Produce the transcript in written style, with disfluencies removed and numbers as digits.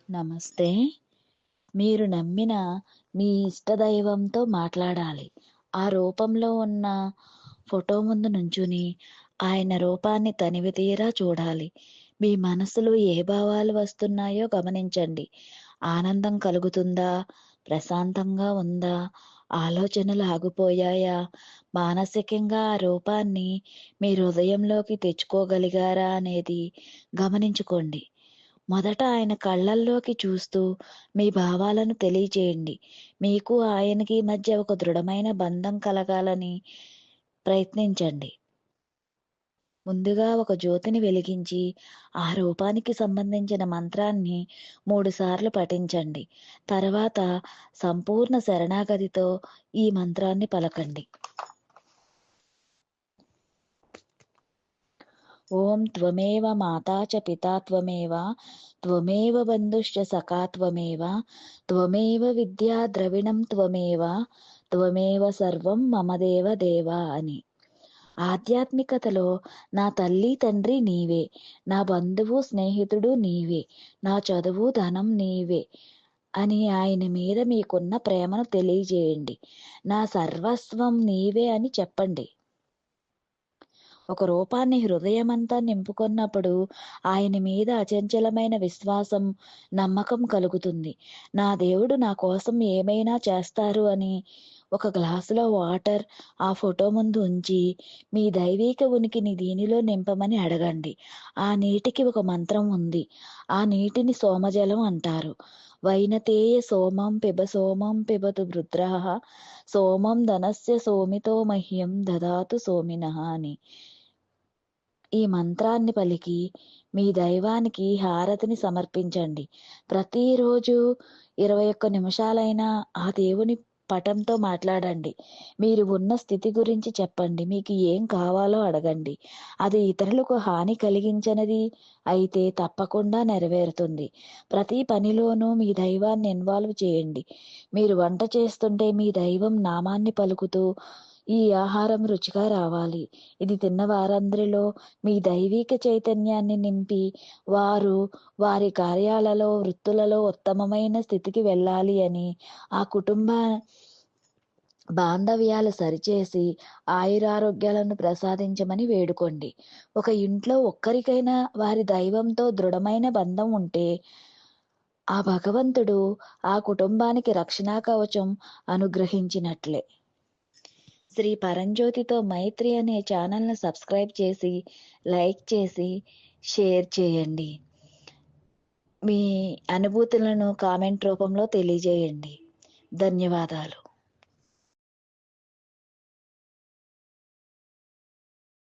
నమస్తే. మీరు నమ్మిన మీ ఇష్టదైవంతో మాట్లాడాలి. ఆ రూపంలో ఉన్న ఫోటో ముందు నుంచుని, ఆయన రూపాన్ని తనివితీరా చూడాలి. మీ మనసులో ఏ భావాలు వస్తున్నాయో గమనించండి. ఆనందం కలుగుతుందా? ప్రశాంతంగా ఉందా? ఆలోచనలు ఆగిపోయాయా? మానసికంగా ఆ రూపాన్ని మీ హృదయంలోకి తెచ్చుకోగలిగారా అనేది గమనించుకోండి. మొదట ఆయన కళ్ళల్లోకి చూస్తూ మీ భావాలను తెలియచేయండి. మీకు ఆయనకి మధ్య ఒక దృఢమైన బంధం కలగాలని ప్రయత్నించండి. ముందుగా ఒక జ్యోతిని వెలిగించి, ఆ రూపానికి సంబంధించిన మంత్రాన్ని 3 సార్లు పఠించండి. తర్వాత సంపూర్ణ శరణాగతితో ఈ మంత్రాన్ని పలకండి. ఓం త్వమేవ మాతా చ పితా త్వమేవ, త్వమేవ బంధుశ్చ సఖా త్వమేవ, త్వమేవ విద్యా ద్రవిణం త్వమేవ, త్వమేవ సర్వం మమ దేవ దేవ అని. ఆధ్యాత్మికతలో నా తల్లి తండ్రి నీవే, నా బంధువు స్నేహితుడు నీవే, నా చదువు ధనం నీవే అని ఆయన మీద మీకున్న ప్రేమను తెలియజేయండి. నా సర్వస్వం నీవే అని చెప్పండి. ఒక రూపాన్ని హృదయమంతా నింపుకొన్నప్పుడు ఆయన మీద అచంచలమైన విశ్వాసం, నమ్మకం కలుగుతుంది. నా దేవుడు నా కోసం ఏమైనా చేస్తారు అని ఒక గ్లాసులో వాటర్ ఆ ఫోటో ముందు ఉంచి, మీ దైవీక ఉనికిని దీనిలో నింపమని అడగండి. ఆ నీటికి ఒక మంత్రం ఉంది. ఆ నీటిని సోమజలం అంటారు. వైనతేయ సోమం పిబ సోమం పిబతు వృద్రః సోమం ధనస్య సోమితో మహ్యం దదాతు సోమినః అని. ఈ మంత్రాన్ని పలికి మీ దైవానికి హారతిని సమర్పించండి. ప్రతిరోజు 21 నిమిషాలైనా ఆ దేవుని పటంతో మాట్లాడండి. మీరు ఉన్న స్థితి గురించి చెప్పండి. మీకు ఏం కావాలో అడగండి. అది ఇతరులకు హాని కలిగించనిది అయితే తప్పకుండా నెరవేరుతుంది. ప్రతి పనిలోనూ మీ దైవాన్ని ఇన్వాల్వ్ చేయండి. మీరు వంట చేస్తుంటే మీ దైవం నామాన్ని పలుకుతూ ఈ ఆహారం రుచిగా రావాలి. ఇది తిన్న వారందరిలో మీ దైవీక చైతన్యాన్ని నింపి, వారు వారి కార్యాలలో, వృత్తులలో ఉత్తమమైన స్థితికి వెళ్ళాలి అని, ఆ కుటుంబ బాంధవ్యాలు సరిచేసి, ఆయురారోగ్యాలను ప్రసాదించమని వేడుకోండి. ఒక ఇంట్లో ఒక్కరికైనా వారి దైవంతో దృఢమైన బంధం ఉంటే, ఆ భగవంతుడు ఆ కుటుంబానికి రక్షణా కవచం అనుగ్రహించినట్లే. శ్రీ పరంజ్యోతితో మైత్రి అనే ఛానల్‌ను సబ్స్క్రైబ్ చేసి, లైక్ చేసి, షేర్ చేయండి. మీ అనుభూతులను కామెంట్ రూపంలో తెలియజేయండి. ధన్యవాదాలు.